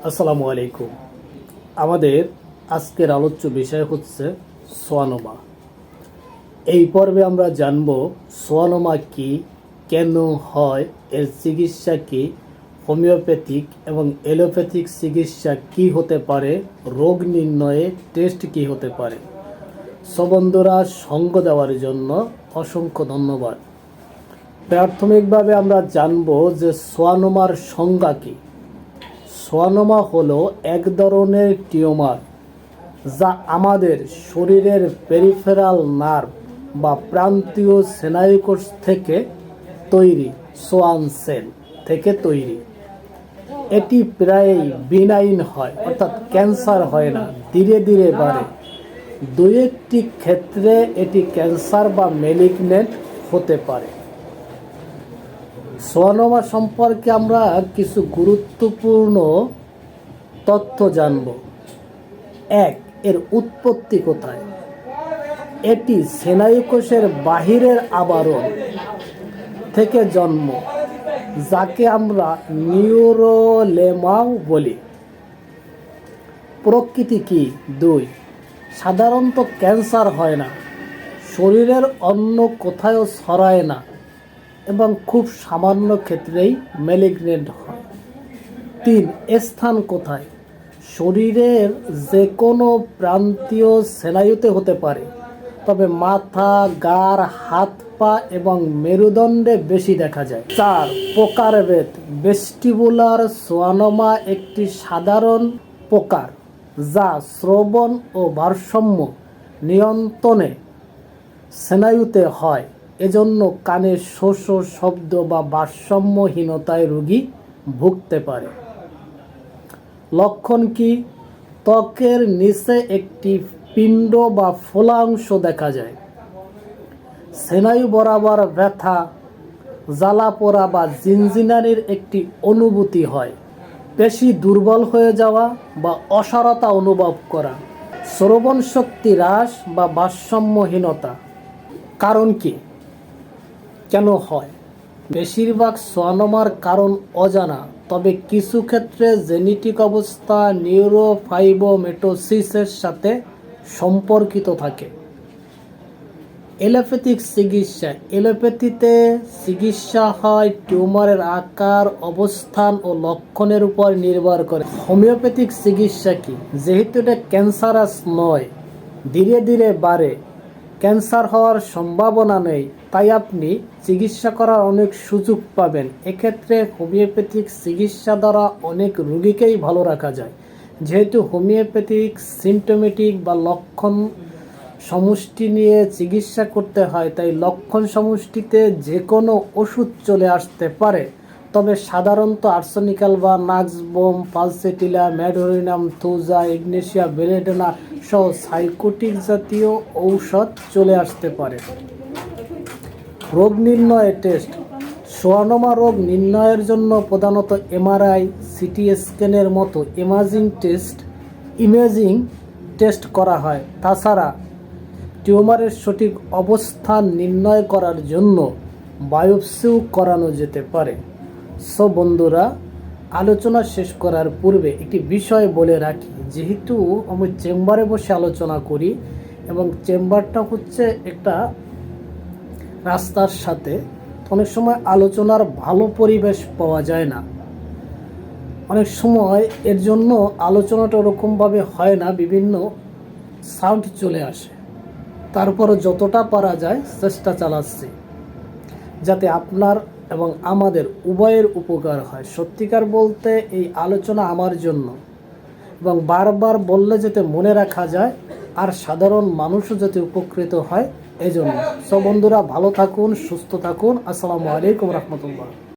আসসালামু আলাইকুম। আমাদের আজকের আলোচ্য বিষয় হচ্ছে সোয়ানোমা। এই পর্বে আমরা জানব সোয়ানোমা কি, কেন হয়, এর চিকিৎসা কি, হোমিওপ্যাথিক এবং এলোপ্যাথিক চিকিৎসা কি হতে পারে, রোগ নির্ণয়ে টেস্ট কি হতে পারে। বন্ধুরা, সঙ্গ দেওয়ার জন্য অসংখ্য ধন্যবাদ। প্রাথমিকভাবে আমরা জানব যে সোয়ানোমার সংজ্ঞা কী। সোয়ানোমা হলো এক ধরনের টিউমার যা আমাদের শরীরের পেরিফেরাল নার্ভ বা প্রান্তীয় স্নায়ুকোষ থেকে তৈরি, সোয়ান সেল থেকে তৈরি। এটি প্রায়ই বিনাইন হয়, অর্থাৎ ক্যান্সার হয় না, ধীরে ধীরে বাড়ে। দুই একটি ক্ষেত্রে এটি ক্যান্সার বা ম্যালিগন্যান্ট হতে পারে। সোয়ানোমা সম্পর্কে আমরা কিছু গুরুত্বপূর্ণ তথ্য জানব। 1. এর উৎপত্তি কোথায়? এটি স্নায়ুকোষের বাহিরের আবরণ থেকে জন্ম, যাকে আমরা নিউরোলেমাও বলি। প্রকৃতি কি? 2. সাধারণত ক্যান্সার হয় না, শরীরের অন্য কোথাও ছড়ায় না এবং খুব সামান্য ক্ষেত্রেই ম্যালিগন্যান্ট হয়। 3. স্থান কোথায়? শরীরের যে কোনো প্রান্তীয় স্নায়ুতে হতে পারে, তবে মাথা, গাড়, হাত পা এবং মেরুদণ্ডে বেশি দেখা যায়। 4. প্রকারভেদ। ভেস্টিবুলার সোয়ানোমা একটি সাধারণ প্রকার যা শ্রবণ ও ভারসাম্য নিয়ন্ত্রণে স্নায়ুতে হয়। এজন্য কানে শোষ শব্দ বা ভারসাম্যহীনতায় রোগী ভুগতে পারে। লক্ষণ কি? ত্বকের নিচে একটি পিণ্ড বা ফোলা অংশ দেখা যায়। স্নায়ু বরাবর ব্যথা, জ্বালা পোড়া বা ঝিনঝিনানির একটি অনুভূতি হয়। পেশি দুর্বল হয়ে যাওয়া বা অসাড়তা অনুভব করা। শ্রবণ শক্তি হ্রাস বা ভারসাম্যহীনতা। কারণ কি? কেন হয়? বেশিরভাগ সোয়ানোমার কারণ অজানা, তবে কিছু ক্ষেত্রে জেনেটিক অবস্থা, নিউরোফাইব্রোমেটোসিসের সাথে সম্পর্কিত থাকে। এলোপ্যাথিক চিকিৎসা। এলোপ্যাথিতে চিকিৎসা হয় টিউমারের আকার, অবস্থান ও লক্ষণের উপর নির্ভর করে। হোমিওপ্যাথিক চিকিৎসা কি? যেহেতু এটা ক্যান্সারাস নয়, ধীরে ধীরে বাড়ে, ক্যান্সার হওয়ার সম্ভাবনা নেই, তাই আপনি চিকিৎসা করার অনেক সুযোগ পাবেন। এক্ষেত্রে হোমিওপ্যাথিক চিকিৎসা দ্বারা অনেক রোগীকেই ভালো রাখা যায়। যেহেতু হোমিওপ্যাথিক সিমটোমেটিক বা লক্ষণ সমষ্টি নিয়ে চিকিৎসা করতে হয়, তাই লক্ষণ সমষ্টিতে যে কোনো ওষুধ চলে আসতে পারে। তবে সাধারণত আর্সেনিকাল বা nux vom, pulsatilla, medorrhinum, thuja, ignatia, belladonna সহ সাইকোটিক জাতীয় ঔষধ চলে আসতে পারে। রোগ নির্ণয় টেস্ট। সোয়ানোমা রোগ নির্ণয়ের জন্য প্রধানত এমআরআই, সিটি স্ক্যানের মতো ইমেজিং টেস্ট করা হয়। তাছাড়া টিউমারের সঠিক অবস্থান নির্ণয় করার জন্য বায়োপসিও করানো যেতে পারে। বন্ধুরা, আলোচনা শেষ করার পূর্বে একটি বিষয় বলে রাখি। যেহেতু আমি চেম্বারে বসে আলোচনা করি এবং চেম্বারটা হচ্ছে একটা রাস্তার সাথে, অনেক সময় আলোচনার ভালো পরিবেশ পাওয়া যায় না। অনেক সময় এর জন্য আলোচনাটা ওরকমভাবে হয় না, বিভিন্ন সাউন্ড চলে আসে। তারপরও যতটা পারা যায় চেষ্টা চালাচ্ছি যাতে আপনার এবং আমাদের উভয়ের উপকার হয়। সত্যিকার বলতে এই আলোচনা আমার জন্য, এবং বারবার বললে যাতে মনে রাখা যায় আর সাধারণ মানুষও যাতে উপকৃত হয়, এই জন্য। বন্ধুরা, ভালো থাকুন, সুস্থ থাকুন। আসসালামু আলাইকুম রহমতুল্লাহ।